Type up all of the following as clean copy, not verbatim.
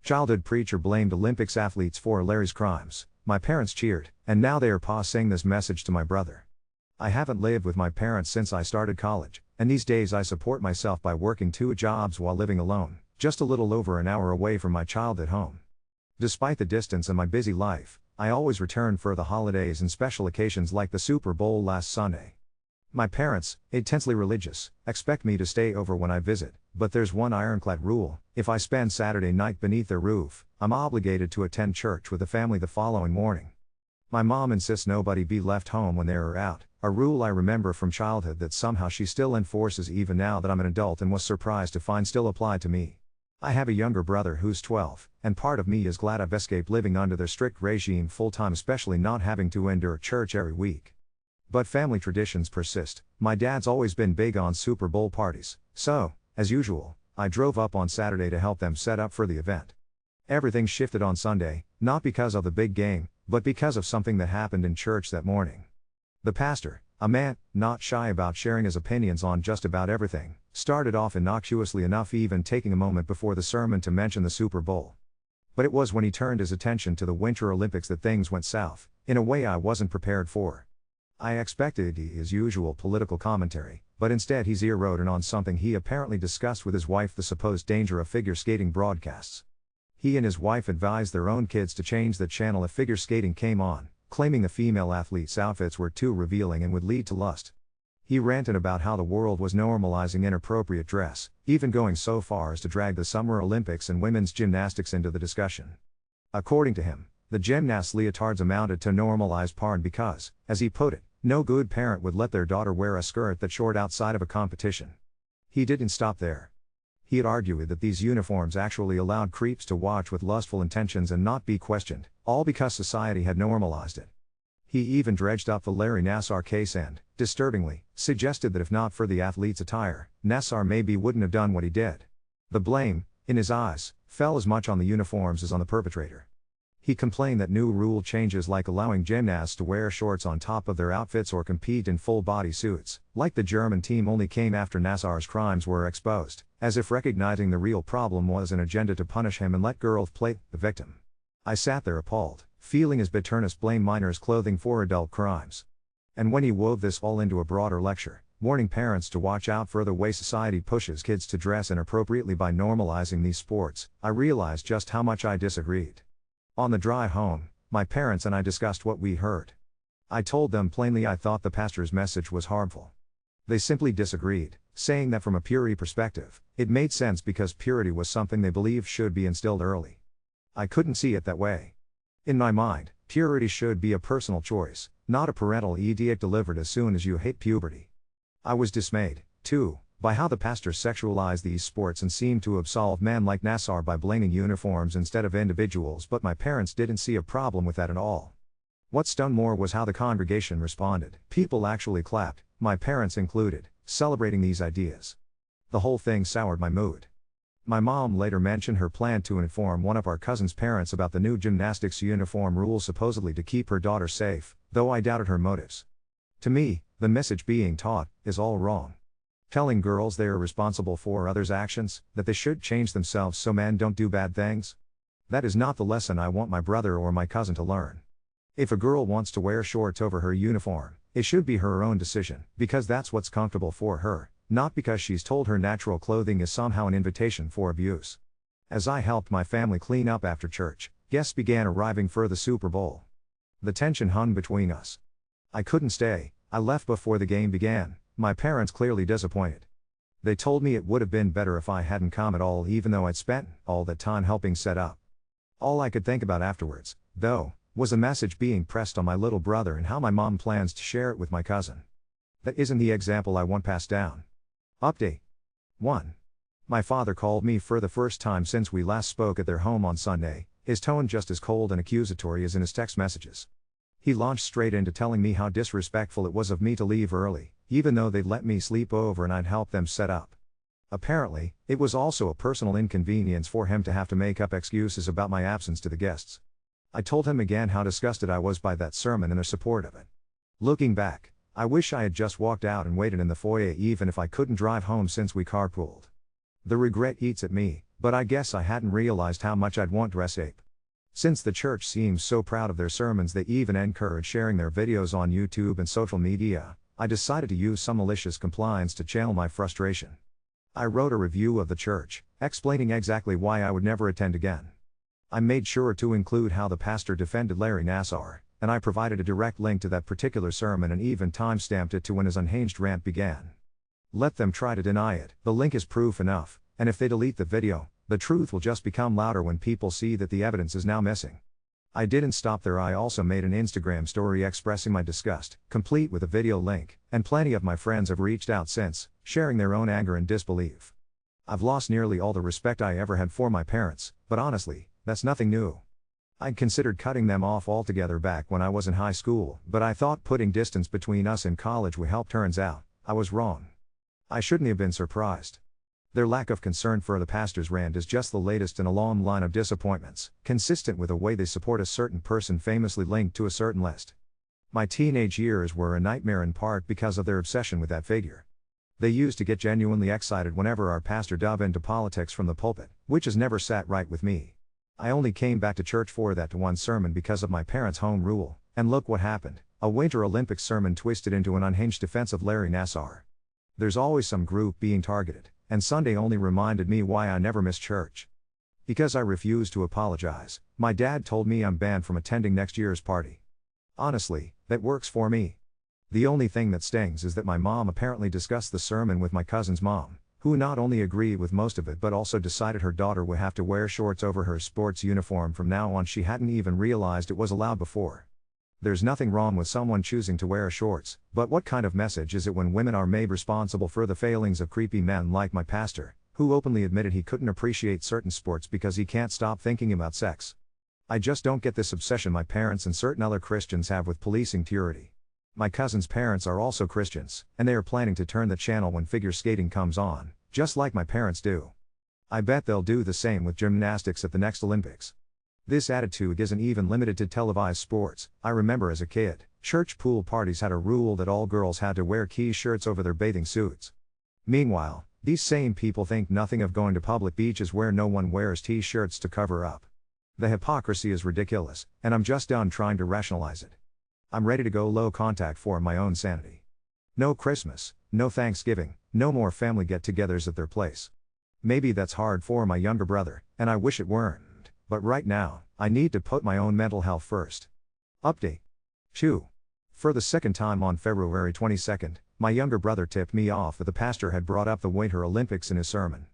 Childhood preacher blamed Olympics athletes for Larry's crimes. My parents cheered, and now they are passing this message to my brother. I haven't lived with my parents since I started college, and these days I support myself by working 2 jobs while living alone, just a little over an hour away from my childhood home. Despite the distance and my busy life, I always return for the holidays and special occasions like the Super Bowl last Sunday. My parents, intensely religious, expect me to stay over when I visit, but there's one ironclad rule: if I spend Saturday night beneath their roof, I'm obligated to attend church with the family the following morning. My mom insists nobody be left home when they are out, a rule I remember from childhood that somehow she still enforces even now that I'm an adult, and was surprised to find still applied to me. I have a younger brother who's 12, and part of me is glad I've escaped living under their strict regime full-time, especially not having to endure church every week. But family traditions persist. My dad's always been big on Super Bowl parties, so, as usual, I drove up on Saturday to help them set up for the event. Everything shifted on Sunday, not because of the big game, but because of something that happened in church that morning. The pastor, a man not shy about sharing his opinions on just about everything, started off innocuously enough, even taking a moment before the sermon to mention the Super Bowl. But it was when he turned his attention to the Winter Olympics that things went south, in a way I wasn't prepared for. I expected his usual political commentary, but instead he zeroed in on something he apparently discussed with his wife: the supposed danger of figure skating broadcasts. He and his wife advised their own kids to change the channel if figure skating came on, claiming the female athletes' outfits were too revealing and would lead to lust. He ranted about how the world was normalizing inappropriate dress, even going so far as to drag the Summer Olympics and women's gymnastics into the discussion. According to him, the gymnasts' leotards amounted to normalized porn because, as he put it, no good parent would let their daughter wear a skirt that short outside of a competition. He didn't stop there. He'd argued that these uniforms actually allowed creeps to watch with lustful intentions and not be questioned, all because society had normalized it. He even dredged up the Larry Nassar case and, disturbingly, suggested that if not for the athlete's attire, Nassar maybe wouldn't have done what he did. The blame, in his eyes, fell as much on the uniforms as on the perpetrator. He complained that new rule changes like allowing gymnasts to wear shorts on top of their outfits or compete in full-body suits, like the German team, only came after Nassar's crimes were exposed, as if recognizing the real problem was an agenda to punish him and let girls play the victim. I sat there appalled, feeling his bitterness blame minors' clothing for adult crimes. And when he wove this all into a broader lecture, warning parents to watch out for the way society pushes kids to dress inappropriately by normalizing these sports, I realized just how much I disagreed. On the drive home, my parents and I discussed what we heard. I told them plainly I thought the pastor's message was harmful. They simply disagreed, saying that from a purity perspective, it made sense because purity was something they believed should be instilled early. I couldn't see it that way. In my mind, purity should be a personal choice, not a parental edict delivered as soon as you hit puberty. I was dismayed, too, by how the pastor sexualized these sports and seemed to absolve men like Nassar by blaming uniforms instead of individuals, but my parents didn't see a problem with that at all. What stunned more was how the congregation responded. People actually clapped, my parents included, celebrating these ideas. The whole thing soured my mood. My mom later mentioned her plan to inform one of our cousin's parents about the new gymnastics uniform rules, supposedly to keep her daughter safe, though I doubted her motives. To me, the message being taught is all wrong. Telling girls they are responsible for others' actions, that they should change themselves so men don't do bad things? That is not the lesson I want my brother or my cousin to learn. If a girl wants to wear shorts over her uniform, it should be her own decision, because that's what's comfortable for her, not because she's told her natural clothing is somehow an invitation for abuse. As I helped my family clean up after church, guests began arriving for the Super Bowl. The tension hung between us. I couldn't stay. I left before the game began, my parents clearly disappointed. They told me it would have been better if I hadn't come at all, even though I'd spent all that time helping set up. All I could think about afterwards, though, was a message being pressed on my little brother and how my mom plans to share it with my cousin. That isn't the example I want passed down. Update 1. My father called me for the first time since we last spoke at their home on Sunday, his tone just as cold and accusatory as in his text messages. He launched straight into telling me how disrespectful it was of me to leave early, even though they'd let me sleep over and I'd help them set up. Apparently, it was also a personal inconvenience for him to have to make up excuses about my absence to the guests. I told him again how disgusted I was by that sermon and their support of it. Looking back, I wish I had just walked out and waited in the foyer even if I couldn't drive home since we carpooled. The regret eats at me, but But I guess I hadn't realized how much I'd want dress ape. Since the church seems so proud of their sermons they even encourage sharing their videos on YouTube and social media, I decided to use some malicious compliance to channel my frustration. I wrote a review of the church, explaining exactly why I would never attend again. I made sure to include how the pastor defended Larry Nassar, and I provided a direct link to that particular sermon and even timestamped it to when his unhinged rant began. Let them try to deny it, the link is proof enough, and if they delete the video, the truth will just become louder when people see that the evidence is now missing. I didn't stop there. I also made an Instagram story expressing my disgust, complete with a video link, and plenty of my friends have reached out since, sharing their own anger and disbelief. I've lost nearly all the respect I ever had for my parents, but honestly, that's nothing new. I'd considered cutting them off altogether back when I was in high school, but I thought putting distance between us in college would help. Turns out, I was wrong. I shouldn't have been surprised. Their lack of concern for the pastor's rant is just the latest in a long line of disappointments, consistent with the way they support a certain person famously linked to a certain list. My teenage years were a nightmare in part because of their obsession with that figure. They used to get genuinely excited whenever our pastor dove into politics from the pulpit, which has never sat right with me. I only came back to church for that one sermon because of my parents' home rule, and look what happened, a Winter Olympics sermon twisted into an unhinged defense of Larry Nassar. There's always some group being targeted, and Sunday only reminded me why I never miss church. Because I refused to apologize, my dad told me I'm banned from attending next year's party. Honestly, that works for me. The only thing that stings is that my mom apparently discussed the sermon with my cousin's mom, who not only agreed with most of it but also decided her daughter would have to wear shorts over her sports uniform from now on. She hadn't even realized it was allowed before. There's nothing wrong with someone choosing to wear shorts, but what kind of message is it when women are made responsible for the failings of creepy men like my pastor, who openly admitted he couldn't appreciate certain sports because he can't stop thinking about sex? I just don't get this obsession my parents and certain other Christians have with policing purity. My cousin's parents are also Christians, and they are planning to turn the channel when figure skating comes on, just like my parents do. I bet they'll do the same with gymnastics at the next Olympics. This attitude isn't even limited to televised sports. I remember as a kid, church pool parties had a rule that all girls had to wear key shirts over their bathing suits. Meanwhile, these same people think nothing of going to public beaches where no one wears t-shirts to cover up. The hypocrisy is ridiculous, and I'm just done trying to rationalize it. I'm ready to go low contact for my own sanity. No Christmas, no Thanksgiving, no more family get-togethers at their place. Maybe that's hard for my younger brother, and I wish it weren't. But right now, I need to put my own mental health first. Update. 2. For the second time on February 22nd, my younger brother tipped me off that the pastor had brought up the Winter Olympics in his sermon.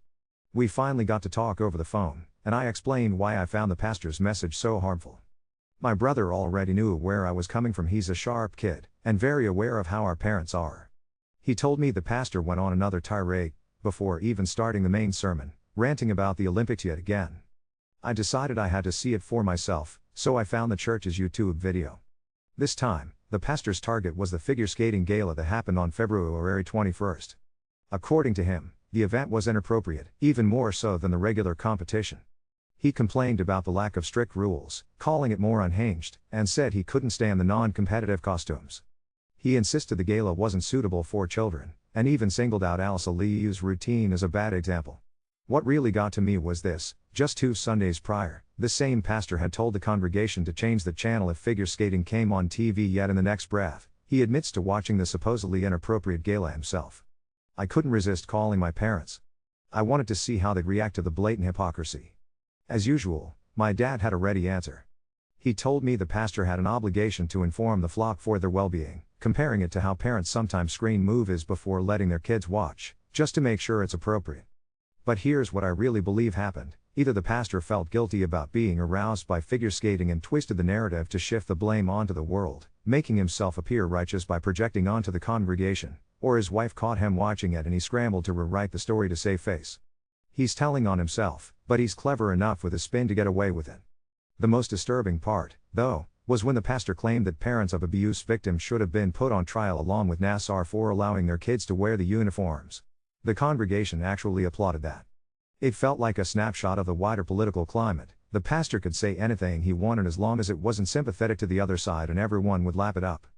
We finally got to talk over the phone, and I explained why I found the pastor's message so harmful. My brother already knew where I was coming from. He's a sharp kid, and very aware of how our parents are. He told me the pastor went on another tirade, before even starting the main sermon, ranting about the Olympics yet again. I decided I had to see it for myself, so I found the church's YouTube video. This time, the pastor's target was the figure skating gala that happened on February 21st. According to him, the event was inappropriate, even more so than the regular competition. He complained about the lack of strict rules, calling it more unhinged, and said he couldn't stand the non-competitive costumes. He insisted the gala wasn't suitable for children, and even singled out Alice Aliu's routine as a bad example. What really got to me was this: just 2 Sundays prior, the same pastor had told the congregation to change the channel if figure skating came on TV, yet in the next breath, he admits to watching the supposedly inappropriate gala himself. I couldn't resist calling my parents. I wanted to see how they'd react to the blatant hypocrisy. As usual, my dad had a ready answer. He told me the pastor had an obligation to inform the flock for their well-being, comparing it to how parents sometimes screen movies before letting their kids watch, just to make sure it's appropriate. But here's what I really believe happened: either the pastor felt guilty about being aroused by figure skating and twisted the narrative to shift the blame onto the world, making himself appear righteous by projecting onto the congregation, or his wife caught him watching it and he scrambled to rewrite the story to save face. He's telling on himself, but he's clever enough with his spin to get away with it. The most disturbing part, though, was when the pastor claimed that parents of abuse victims should have been put on trial along with Nassar for allowing their kids to wear the uniforms. The congregation actually applauded that. It felt like a snapshot of the wider political climate. The pastor could say anything he wanted as long as it wasn't sympathetic to the other side and everyone would lap it up.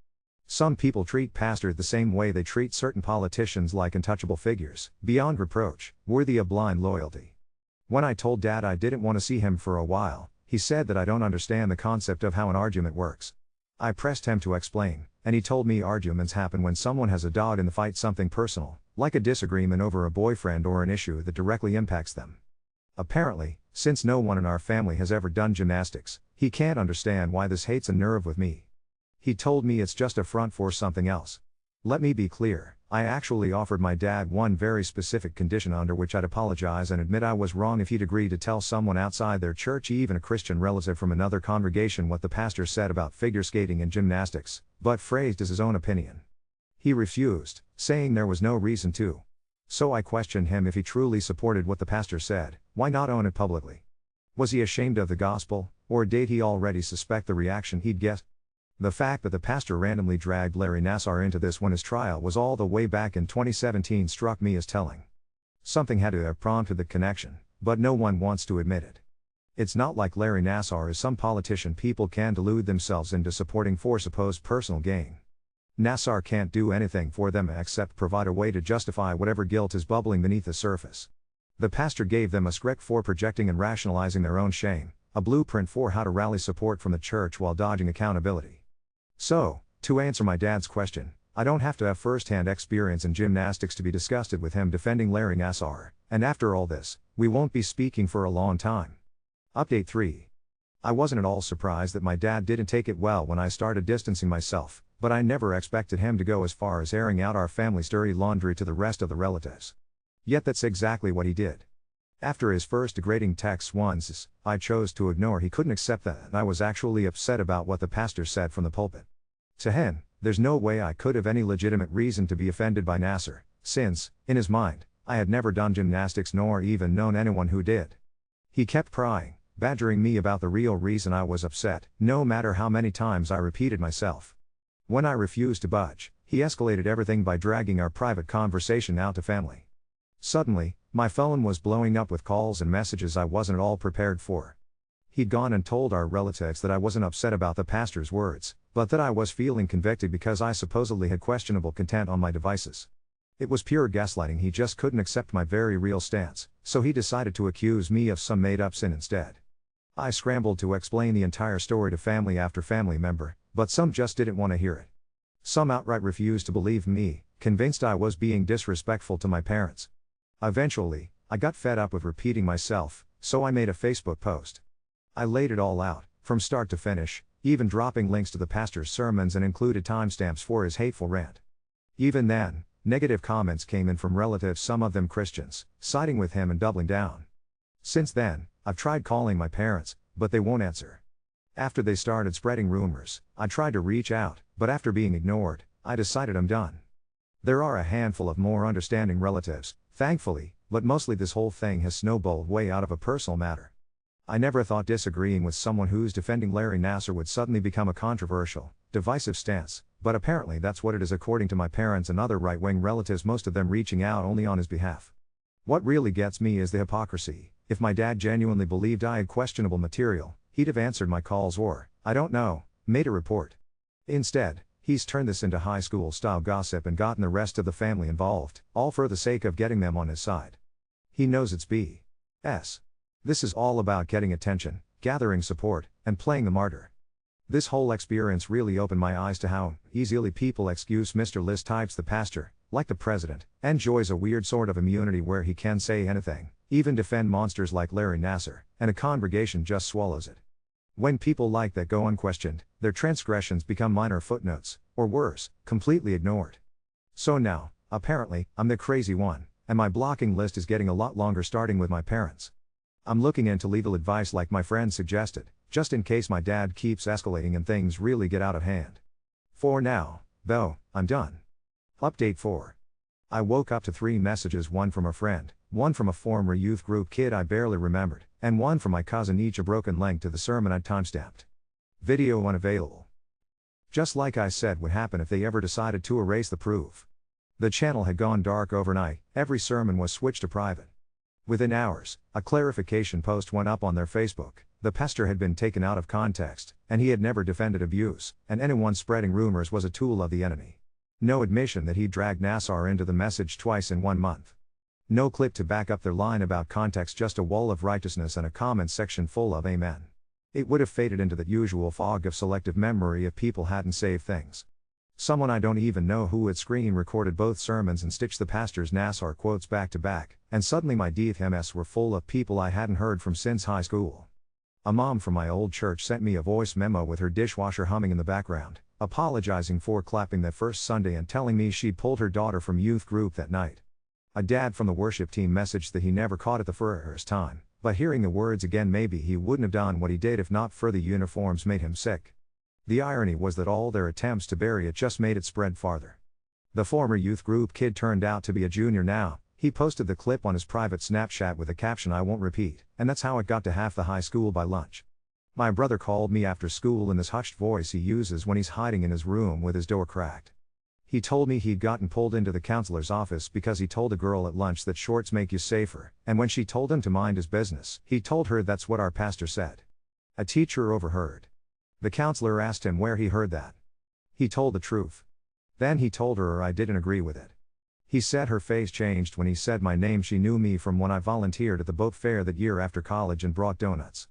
Some people treat pastors the same way they treat certain politicians, like untouchable figures, beyond reproach, worthy of blind loyalty. When I told Dad I didn't want to see him for a while, he said that I don't understand the concept of how an argument works. I pressed him to explain, and he told me arguments happen when someone has a dog in the fight, something personal, like a disagreement over a boyfriend or an issue that directly impacts them. Apparently, since no one in our family has ever done gymnastics, he can't understand why this hits a nerve with me. He told me it's just a front for something else. Let me be clear, I actually offered my dad one very specific condition under which I'd apologize and admit I was wrong if he'd agree to tell someone outside their church, even a Christian relative from another congregation, what the pastor said about figure skating and gymnastics, but phrased as his own opinion. He refused, saying there was no reason to. So I questioned him if he truly supported what the pastor said, why not own it publicly? Was he ashamed of the gospel, or did he already suspect the reaction he'd get? The fact that the pastor randomly dragged Larry Nassar into this when his trial was all the way back in 2017 struck me as telling. Something had to have prompted the connection, but no one wants to admit it. It's not like Larry Nassar is some politician people can delude themselves into supporting for supposed personal gain. Nassar can't do anything for them except provide a way to justify whatever guilt is bubbling beneath the surface. The pastor gave them a script for projecting and rationalizing their own shame, a blueprint for how to rally support from the church while dodging accountability. So, to answer my dad's question, I don't have to have first-hand experience in gymnastics to be disgusted with him defending Larry Nassar, and after all this, we won't be speaking for a long time. Update 3. I wasn't at all surprised that my dad didn't take it well when I started distancing myself, but I never expected him to go as far as airing out our family's dirty laundry to the rest of the relatives. Yet that's exactly what he did. After his first degrading texts once, I chose to ignore. He couldn't accept that, and I was actually upset about what the pastor said from the pulpit. To him, there's no way I could have any legitimate reason to be offended by Nassar, since, in his mind, I had never done gymnastics nor even known anyone who did. He kept prying, badgering me about the real reason I was upset, no matter how many times I repeated myself. When I refused to budge, he escalated everything by dragging our private conversation out to family. Suddenly, my phone was blowing up with calls and messages I wasn't at all prepared for. He'd gone and told our relatives that I wasn't upset about the pastor's words, but that I was feeling convicted because I supposedly had questionable content on my devices. It was pure gaslighting. He just couldn't accept my very real stance, so he decided to accuse me of some made-up sin instead. I scrambled to explain the entire story to family after family member, but some just didn't want to hear it. Some outright refused to believe me, convinced I was being disrespectful to my parents. Eventually, I got fed up with repeating myself, so I made a Facebook post. I laid it all out, from start to finish, even dropping links to the pastor's sermons and included timestamps for his hateful rant. Even then, negative comments came in from relatives, some of them Christians, siding with him and doubling down. Since then, I've tried calling my parents, but they won't answer. After they started spreading rumors, I tried to reach out, but after being ignored, I decided I'm done. There are a handful of more understanding relatives, thankfully, but mostly this whole thing has snowballed way out of a personal matter. I never thought disagreeing with someone who's defending Larry Nassar would suddenly become a controversial, divisive stance, but apparently that's what it is according to my parents and other right-wing relatives, most of them reaching out only on his behalf. What really gets me is the hypocrisy. If my dad genuinely believed I had questionable material, he'd have answered my calls or, I don't know, made a report. Instead, he's turned this into high school-style gossip and gotten the rest of the family involved, all for the sake of getting them on his side. He knows it's BS. This is all about getting attention, gathering support, and playing the martyr. This whole experience really opened my eyes to how easily people excuse Mr. List types. The pastor, like the president, enjoys a weird sort of immunity where he can say anything, even defend monsters like Larry Nassar, and a congregation just swallows it. When people like that go unquestioned, their transgressions become minor footnotes, or worse, completely ignored. So now, apparently, I'm the crazy one, and my blocking list is getting a lot longer, starting with my parents. I'm looking into legal advice like my friend suggested, just in case my dad keeps escalating and things really get out of hand. For now, though, I'm done. Update 4. I woke up to 3 messages, one from a friend, one from a former youth group kid I barely remembered, and one from my cousin, each a broken link to the sermon I'd timestamped. Video unavailable. Just like I said would happen if they ever decided to erase the proof. The channel had gone dark overnight, every sermon was switched to private. Within hours, a clarification post went up on their Facebook. The pastor had been taken out of context, and he had never defended abuse, and anyone spreading rumors was a tool of the enemy. No admission that he dragged Nassar into the message twice in 1 month. No clip to back up their line about context, just a wall of righteousness and a comment section full of amen. It would have faded into that usual fog of selective memory if people hadn't saved things. Someone I don't even know who had screen recorded both sermons and stitched the pastor's Nassar quotes back to back, and suddenly my DMS were full of people I hadn't heard from since high school. A mom from my old church sent me a voice memo with her dishwasher humming in the background, apologizing for clapping that first Sunday and telling me she'd pulled her daughter from youth group that night. A dad from the worship team messaged that he never caught it the first time, but hearing the words again, maybe he wouldn't have done what he did if not for the uniforms made him sick. The irony was that all their attempts to bury it just made it spread farther. The former youth group kid turned out to be a junior now. He posted the clip on his private Snapchat with a caption I won't repeat, and that's how it got to half the high school by lunch. My brother called me after school in this hushed voice he uses when he's hiding in his room with his door cracked. He told me he'd gotten pulled into the counselor's office because he told a girl at lunch that shorts make you safer, and when she told him to mind his business, he told her that's what our pastor said. A teacher overheard. The counselor asked him where he heard that. He told the truth. Then he told her I didn't agree with it. He said her face changed when he said my name. She knew me from when I volunteered at the boat fair that year after college and brought donuts.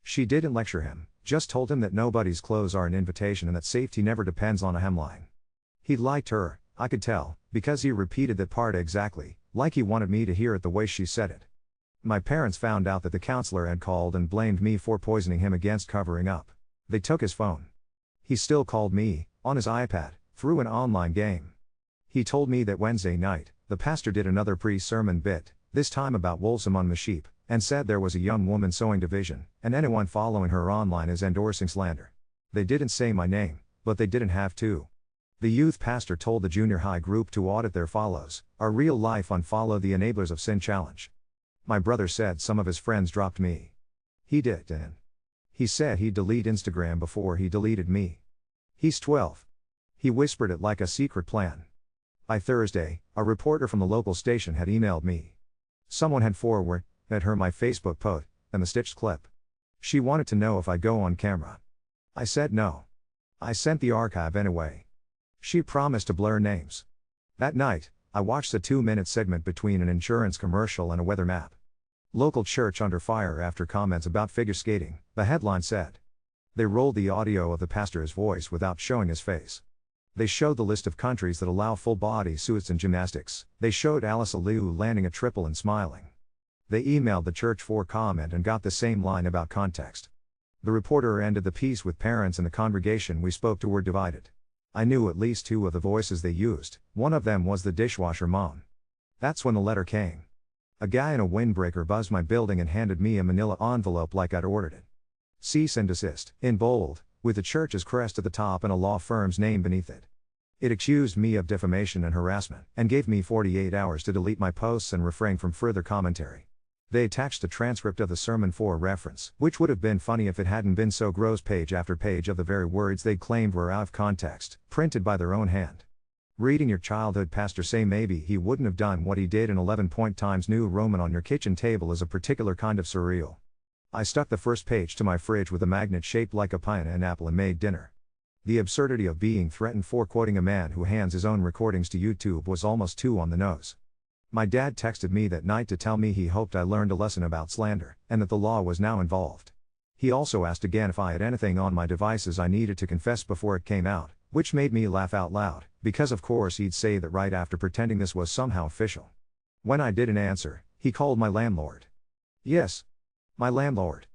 She didn't lecture him, just told him that nobody's clothes are an invitation and that safety never depends on a hemline. He liked her, I could tell, because he repeated that part exactly, like he wanted me to hear it the way she said it. My parents found out that the counselor had called and blamed me for poisoning him against covering up. They took his phone. He still called me, on his iPad, through an online game. He told me that Wednesday night, the pastor did another pre-sermon bit, this time about wolves among the sheep, and said there was a young woman sowing division, and anyone following her online is endorsing slander. They didn't say my name, but they didn't have to. The youth pastor told the junior high group to audit their follows, a real-life unfollow the enablers of sin challenge. My brother said some of his friends dropped me. He didn't. He said he'd delete Instagram before he deleted me. He's 12. He whispered it like a secret plan. By Thursday, a reporter from the local station had emailed me. Someone had forwarded her my Facebook post and the stitched clip. She wanted to know if I'd go on camera. I said no. I sent the archive anyway. She promised to blur names. That night, I watched a 2-minute segment between an insurance commercial and a weather map. Local church under fire after comments about figure skating, the headline said. They rolled the audio of the pastor's voice without showing his face. They showed the list of countries that allow full-body suits in gymnastics. They showed Alice Aliu landing a triple and smiling. They emailed the church for comment and got the same line about context. The reporter ended the piece with parents in the congregation we spoke to were divided. I knew at least 2 of the voices they used, one of them was the dishwasher mom. That's when the letter came. A guy in a windbreaker buzzed my building and handed me a manila envelope like I'd ordered it. Cease and desist, in bold, with the church's crest at the top and a law firm's name beneath it. It accused me of defamation and harassment, and gave me 48 hours to delete my posts and refrain from further commentary. They attached a transcript of the sermon for reference, which would have been funny if it hadn't been so gross. Page after page of the very words they claimed were out of context, printed by their own hand. Reading your childhood pastor say maybe he wouldn't have done what he did in 11 Times New Roman on your kitchen table is a particular kind of surreal. I stuck the first page to my fridge with a magnet shaped like a pineapple and made dinner. The absurdity of being threatened for quoting a man who hands his own recordings to YouTube was almost too on the nose. My dad texted me that night to tell me he hoped I learned a lesson about slander, and that the law was now involved. He also asked again if I had anything on my devices I needed to confess before it came out, which made me laugh out loud, because of course he'd say that right after, pretending this was somehow official. When I didn't answer, he called my landlord. Yes. My landlord.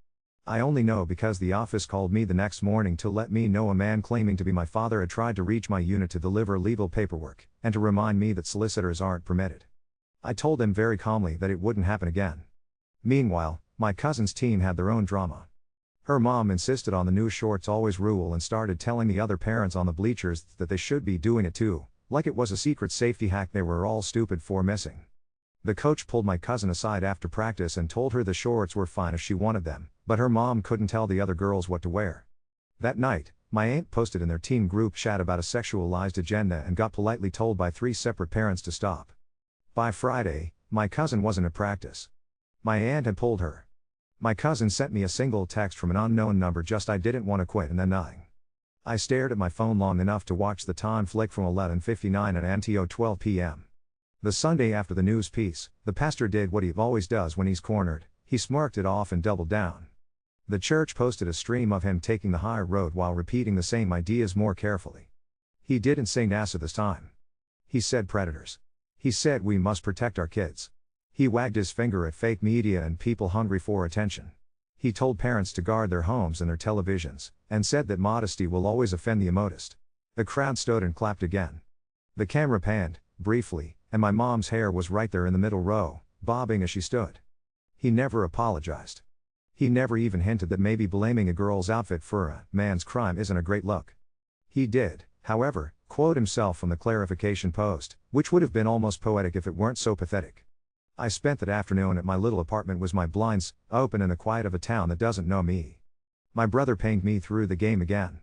I only know because the office called me the next morning to let me know a man claiming to be my father had tried to reach my unit to deliver legal paperwork, and to remind me that solicitors aren't permitted. I told him very calmly that it wouldn't happen again. Meanwhile, my cousin's team had their own drama. Her mom insisted on the new shorts always rule and started telling the other parents on the bleachers that they should be doing it too, like it was a secret safety hack they were all stupid for missing. The coach pulled my cousin aside after practice and told her the shorts were fine if she wanted them, but her mom couldn't tell the other girls what to wear. That night, my aunt posted in their team group chat about a sexualized agenda and got politely told by 3 separate parents to stop. By Friday, my cousin wasn't at practice. My aunt had pulled her. My cousin sent me a single text from an unknown number, just I didn't want to quit, and then nothing. I stared at my phone long enough to watch the time flick from 11:59 until 12 p.m. The Sunday after the news piece, the pastor did what he always does when he's cornered, he smirked it off and doubled down. The church posted a stream of him taking the high road while repeating the same ideas more carefully. He didn't say NASA this time. He said predators. He said we must protect our kids. He wagged his finger at fake media and people hungry for attention. He told parents to guard their homes and their televisions, and said that modesty will always offend the immodest. The crowd stood and clapped again. The camera panned, briefly, and my mom's hair was right there in the middle row, bobbing as she stood. He never apologized. He never even hinted that maybe blaming a girl's outfit for a man's crime isn't a great look. He did, however, quote himself from the clarification post, which would have been almost poetic if it weren't so pathetic. I spent that afternoon at my little apartment with my blinds open in the quiet of a town that doesn't know me. My brother pinged me through the game again.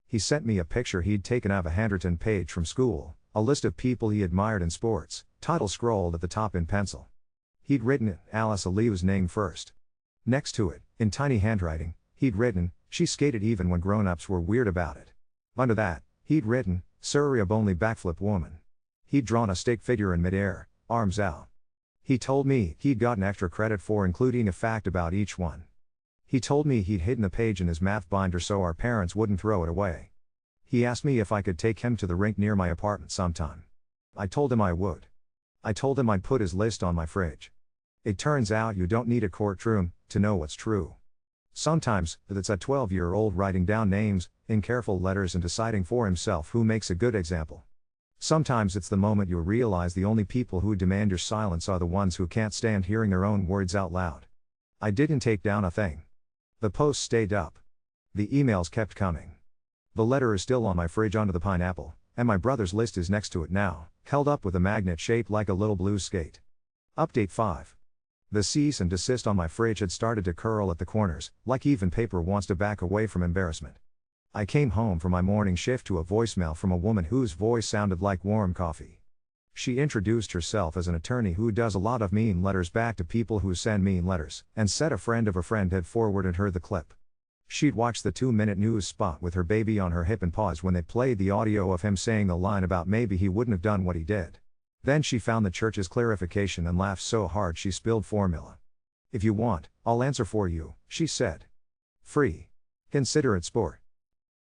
He sent me a picture he'd taken of a handwritten page from school, a list of people he admired in sports, title scrolled at the top in pencil. He'd written Alice Aliu's name first. Next to it, in tiny handwriting, he'd written, she skated even when grown-ups were weird about it. Under that, he'd written, Surrey only backflip woman. He'd drawn a stick figure in midair, arms out. He told me he'd gotten extra credit for including a fact about each one. He told me he'd hidden the page in his math binder so our parents wouldn't throw it away. He asked me if I could take him to the rink near my apartment sometime. I told him I would. I told him I'd put his list on my fridge. It turns out you don't need a courtroom to know what's true. Sometimes, it's a 12-year-old writing down names, in careful letters and deciding for himself who makes a good example. Sometimes it's the moment you realize the only people who demand your silence are the ones who can't stand hearing their own words out loud. I didn't take down a thing. The post stayed up. The emails kept coming. The letter is still on my fridge under the pineapple, and my brother's list is next to it now, held up with a magnet shaped like a little blue skate. Update 5. The cease and desist on my fridge had started to curl at the corners, like even paper wants to back away from embarrassment. I came home from my morning shift to a voicemail from a woman whose voice sounded like warm coffee. She introduced herself as an attorney who does a lot of mean letters back to people who send mean letters, and said a friend of a friend had forwarded her the clip. She'd watched the 2-minute news spot with her baby on her hip and paused when they played the audio of him saying the line about maybe he wouldn't have done what he did. Then she found the church's clarification and laughed so hard she spilled formula. If you want, I'll answer for you, she said. Free. Consider it sport.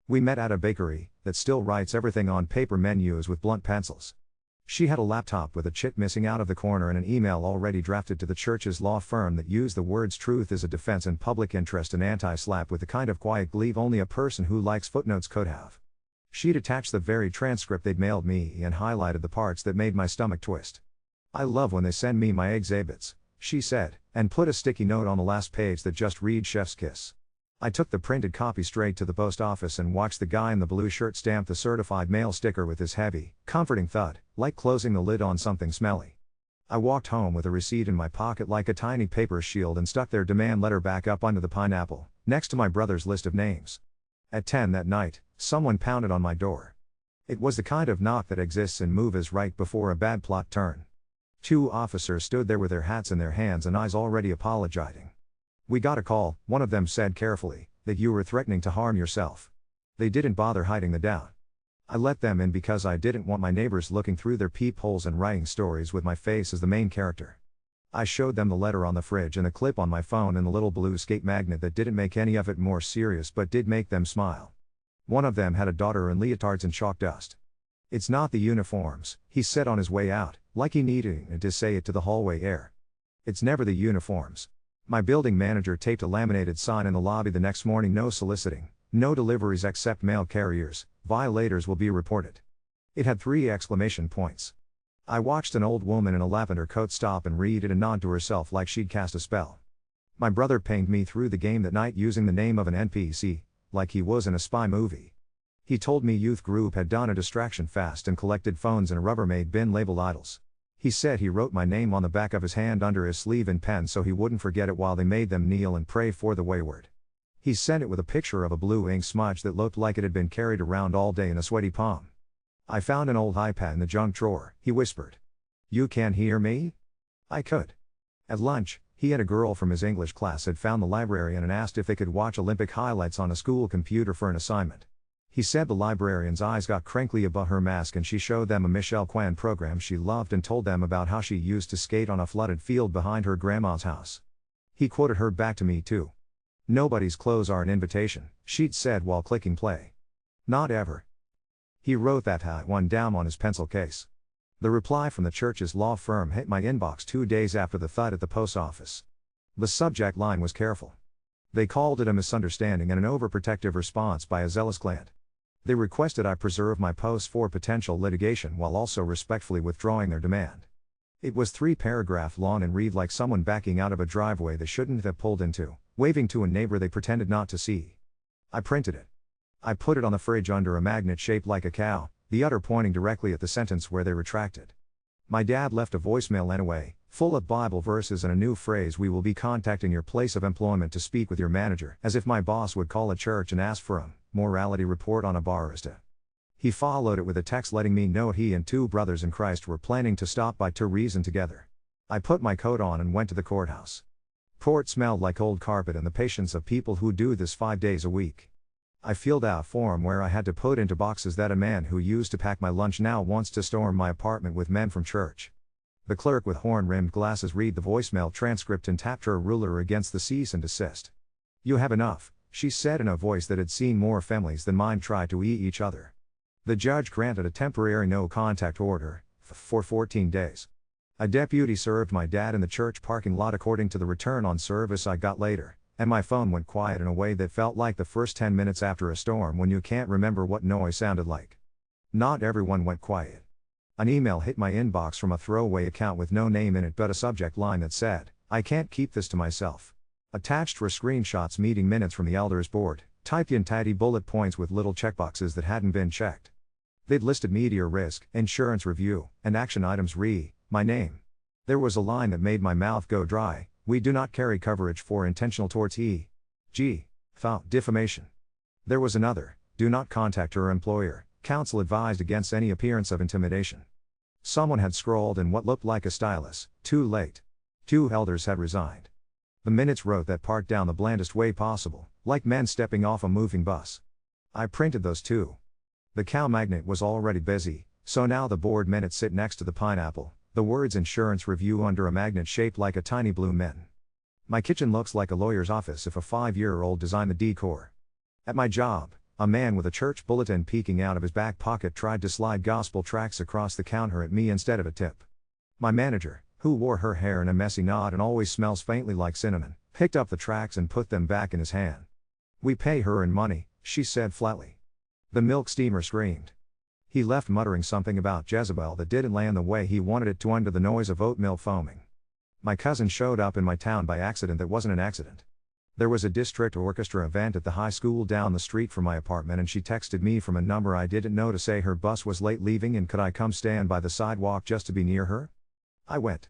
We met at a bakery that still writes everything on paper menus with blunt pencils. She had a laptop with a chit missing out of the corner and an email already drafted to the church's law firm that used the words truth as a defense and public interest and anti-slap with the kind of quiet glee only a person who likes footnotes could have. She'd attached the very transcript they'd mailed me and highlighted the parts that made my stomach twist. I love when they send me my exhibits, she said, and put a sticky note on the last page that just read Chef's Kiss. I took the printed copy straight to the post office and watched the guy in the blue shirt stamp the certified mail sticker with his heavy, comforting thud, like closing the lid on something smelly. I walked home with a receipt in my pocket like a tiny paper shield and stuck their demand letter back up under the pineapple, next to my brother's list of names. At 10 that night, someone pounded on my door. It was the kind of knock that exists in movies right before a bad plot turn. 2 officers stood there with their hats in their hands and eyes already apologizing. We got a call, one of them said carefully, that you were threatening to harm yourself. They didn't bother hiding the doubt. I let them in because I didn't want my neighbors looking through their peepholes and writing stories with my face as the main character. I showed them the letter on the fridge and the clip on my phone and the little blue skate magnet that didn't make any of it more serious but did make them smile. One of them had a daughter in leotards and chalk dust. It's not the uniforms, he said on his way out, like he needed to say it to the hallway air. It's never the uniforms. My building manager taped a laminated sign in the lobby the next morning: no soliciting, no deliveries except mail carriers, violators will be reported. It had 3 exclamation points. I watched an old woman in a lavender coat stop and read it and nod to herself like she'd cast a spell. My brother pinged me through the game that night using the name of an NPC, like he was in a spy movie. He told me youth group had done a distraction fast and collected phones in a Rubbermaid bin labeled idols. He said he wrote my name on the back of his hand under his sleeve in pen so he wouldn't forget it while they made them kneel and pray for the wayward. He sent it with a picture of a blue ink smudge that looked like it had been carried around all day in a sweaty palm. I found an old iPad in the junk drawer, he whispered. You can't hear me? I could. At lunch, he and a girl from his English class had found the librarian and asked if they could watch Olympic highlights on a school computer for an assignment. He said the librarian's eyes got crinkly above her mask and she showed them a Michelle Kwan program she loved and told them about how she used to skate on a flooded field behind her grandma's house. He quoted her back to me too. "Nobody's clothes are an invitation," she'd said while clicking play. "Not ever." He wrote that one down on his pencil case. The reply from the church's law firm hit my inbox 2 days after the thud at the post office. The subject line was careful. They called it a misunderstanding and an overprotective response by a zealous client. They requested I preserve my posts for potential litigation while also respectfully withdrawing their demand. It was 3-paragraph long and read like someone backing out of a driveway they shouldn't have pulled into, waving to a neighbor they pretended not to see. I printed it. I put it on the fridge under a magnet shaped like a cow, the udder pointing directly at the sentence where they retracted. My dad left a voicemail anyway, full of Bible verses and a new phrase: "We will be contacting your place of employment to speak with your manager," as if my boss would call a church and ask for a morality report on a barista. He followed it with a text letting me know he and 2 brothers in Christ were planning to stop by to reason together. I put my coat on and went to the courthouse. Court smelled like old carpet and the patience of people who do this 5 days a week. I filled out a form where I had to put into boxes that a man who used to pack my lunch now wants to storm my apartment with men from church. The clerk with horn-rimmed glasses read the voicemail transcript and tapped her ruler against the cease and desist. "You have enough," she said in a voice that had seen more families than mine try to eat each other. The judge granted a temporary no-contact order for 14 days. A deputy served my dad in the church parking lot according to the return on service I got later, and my phone went quiet in a way that felt like the first 10 minutes after a storm when you can't remember what noise sounded like. Not everyone went quiet. An email hit my inbox from a throwaway account with no name in it but a subject line that said, "I can't keep this to myself." Attached were screenshots meeting minutes from the elders board, typed in tidy bullet points with little checkboxes that hadn't been checked. They'd listed media risk, insurance review, and action items my name. There was a line that made my mouth go dry: "We do not carry coverage for intentional torts defamation." There was another: "Do not contact her employer. Counsel advised against any appearance of intimidation." Someone had scrawled in what looked like a stylus, "Too late. 2 elders had resigned." The minutes wrote that part down the blandest way possible, like men stepping off a moving bus. I printed those too. The cow magnet was already busy, so now the board minutes sit next to the pineapple, the words "insurance review" under a magnet shaped like a tiny blue min. My kitchen looks like a lawyer's office if a 5-year-old designed the decor. At my job, a man with a church bulletin peeking out of his back pocket tried to slide gospel tracts across the counter at me instead of a tip. My manager, who wore her hair in a messy knot and always smells faintly like cinnamon, picked up the tracts and put them back in his hand. "We pay her in money," she said flatly. The milk steamer screamed. He left muttering something about Jezebel that didn't land the way he wanted it to under the noise of oatmeal foaming. My cousin showed up in my town by accident that wasn't an accident. There was a district orchestra event at the high school down the street from my apartment and she texted me from a number I didn't know to say her bus was late leaving and could I come stand by the sidewalk just to be near her? I went.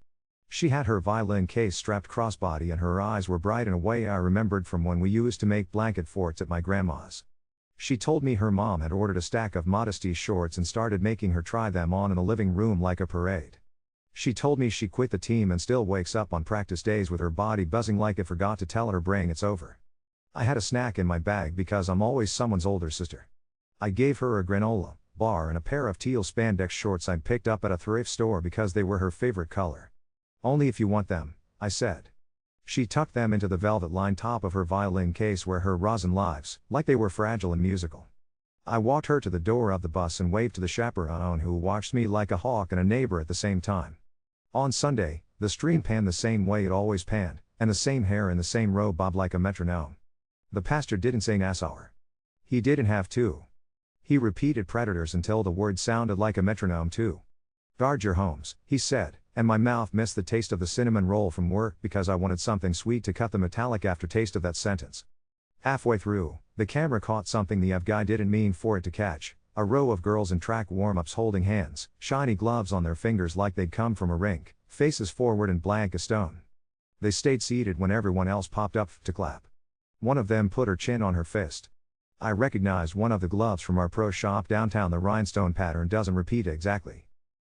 She had her violin case strapped crossbody and her eyes were bright in a way I remembered from when we used to make blanket forts at my grandma's. She told me her mom had ordered a stack of modesty shorts and started making her try them on in the living room like a parade. She told me she quit the team and still wakes up on practice days with her body buzzing like it forgot to tell her brain it's over. I had a snack in my bag because I'm always someone's older sister. I gave her a granola bar and a pair of teal spandex shorts I'd picked up at a thrift store because they were her favorite color. "Only if you want them," I said. She tucked them into the velvet-lined top of her violin case where her rosin lives, like they were fragile and musical. I walked her to the door of the bus and waved to the chaperone who watched me like a hawk and a neighbor at the same time. On Sunday, the stream panned the same way it always panned, and the same hair in the same row bobbed like a metronome. The pastor didn't say Nassauer. He didn't have to. He repeated predators until the word sounded like a metronome too. "Guard your homes," he said, and my mouth missed the taste of the cinnamon roll from work because I wanted something sweet to cut the metallic aftertaste of that sentence. Halfway through, the camera caught something the guy didn't mean for it to catch: a row of girls in track warm-ups holding hands, shiny gloves on their fingers like they'd come from a rink, faces forward and blank as stone. They stayed seated when everyone else popped up to clap. One of them put her chin on her fist. I recognized one of the gloves from our pro shop downtown. The rhinestone pattern doesn't repeat exactly.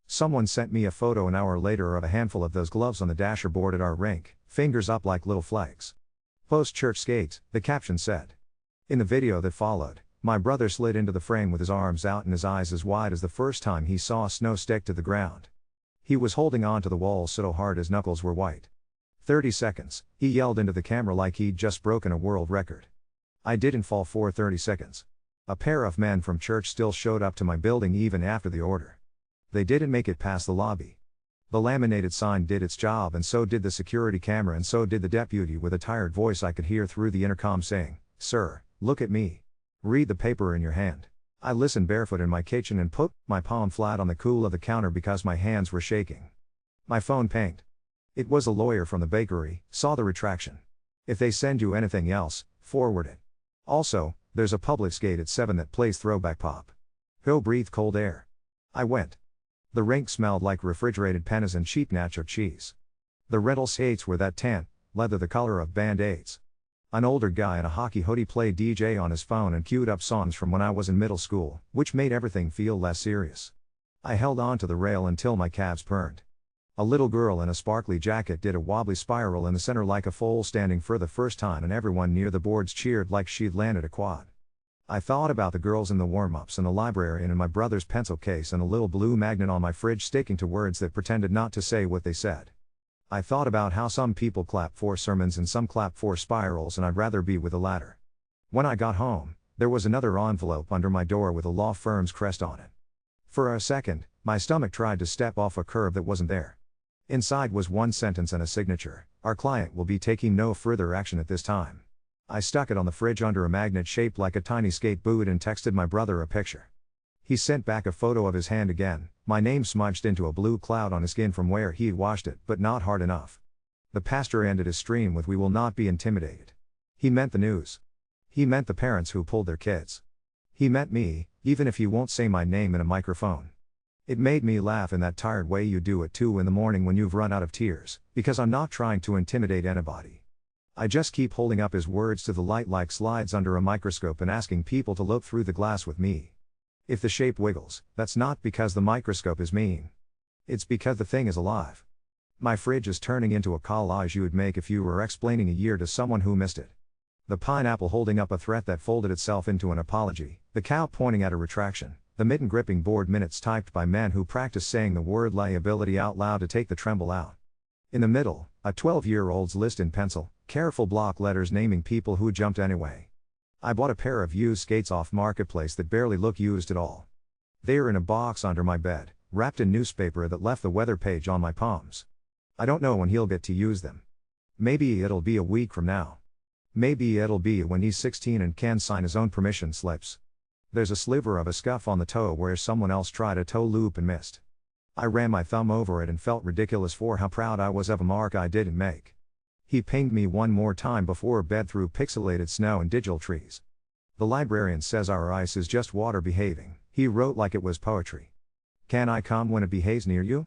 Someone sent me a photo an hour later of a handful of those gloves on the dasher board at our rink, fingers up like little flags. "Post-church skates," the caption said. In the video that followed, My brother slid into the frame with his arms out and his eyes as wide as the first time he saw snow stick to the ground. He was holding on to the wall so hard his knuckles were white. 30 seconds, he yelled into the camera like he'd just broken a world record. I didn't fall for 30 seconds. A pair of men from church still showed up to my building even after the order. They didn't make it past the lobby. The laminated sign did its job, and so did the security camera, and so did the deputy with a tired voice I could hear through the intercom saying, "Sir, look at me. Read the paper in your hand." I listened barefoot in my kitchen and put my palm flat on the cool of the counter because my hands were shaking. My phone pinged. It was a lawyer from the bakery. Saw the retraction. If they send you anything else, forward it. Also, there's a Publix gate at 7 that plays throwback pop. Go breathe cold air. I went. The rink smelled like refrigerated penas and cheap nacho cheese. The rental skates were that tan leather the color of Band-Aids. An older guy in a hockey hoodie played DJ on his phone and queued up songs from when I was in middle school, which made everything feel less serious. I held on to the rail until my calves burned. A little girl in a sparkly jacket did a wobbly spiral in the center like a foal standing for the first time, and everyone near the boards cheered like she'd landed a quad. I thought about the girls in the warm-ups and the librarian in my brother's pencil case and a little blue magnet on my fridge sticking to words that pretended not to say what they said. I thought about how some people clap for sermons and some clap for spirals, and I'd rather be with the latter. When I got home, there was another envelope under my door with a law firm's crest on it. For a second, my stomach tried to step off a curve that wasn't there. Inside was one sentence and a signature: "Our client will be taking no further action at this time." I stuck it on the fridge under a magnet shaped like a tiny skate boot and texted my brother a picture. He sent back a photo of his hand again, my name smudged into a blue cloud on his skin from where he'd washed it, but not hard enough. The pastor ended his stream with, "We will not be intimidated." He meant the news. He meant the parents who pulled their kids. He meant me, even if he won't say my name in a microphone. It made me laugh in that tired way you do at 2 in the morning when you've run out of tears, because I'm not trying to intimidate anybody. I just keep holding up his words to the light like slides under a microscope and asking people to look through the glass with me. If the shape wiggles, that's not because the microscope is mean. It's because the thing is alive. My fridge is turning into a collage you would make if you were explaining a year to someone who missed it. The pineapple holding up a threat that folded itself into an apology, the cow pointing at a retraction, the mitten gripping board minutes typed by men who practice saying the word liability out loud to take the tremble out. In the middle, a 12-year-old's list in pencil, careful block letters naming people who jumped anyway. I bought a pair of used skates off Marketplace that barely look used at all. They are in a box under my bed, wrapped in newspaper that left the weather page on my palms. I don't know when he'll get to use them. Maybe it'll be a week from now. Maybe it'll be when he's 16 and can sign his own permission slips. There's a sliver of a scuff on the toe where someone else tried a toe loop and missed. I ran my thumb over it and felt ridiculous for how proud I was of a mark I didn't make. He pinged me one more time before bed through pixelated snow and digital trees. The librarian says our ice is just water behaving, he wrote like it was poetry. Can I come when it behaves near you?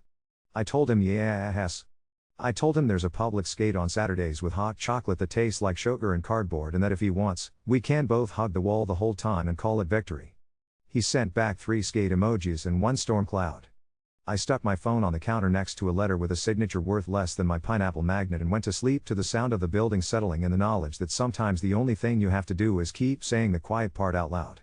I told him yes. I told him there's a Publix skate on Saturdays with hot chocolate that tastes like sugar and cardboard, and that if he wants, we can both hug the wall the whole time and call it victory. He sent back 3 skate emojis and 1 storm cloud. I stuck my phone on the counter next to a letter with a signature worth less than my pineapple magnet and went to sleep to the sound of the building settling and the knowledge that sometimes the only thing you have to do is keep saying the quiet part out loud.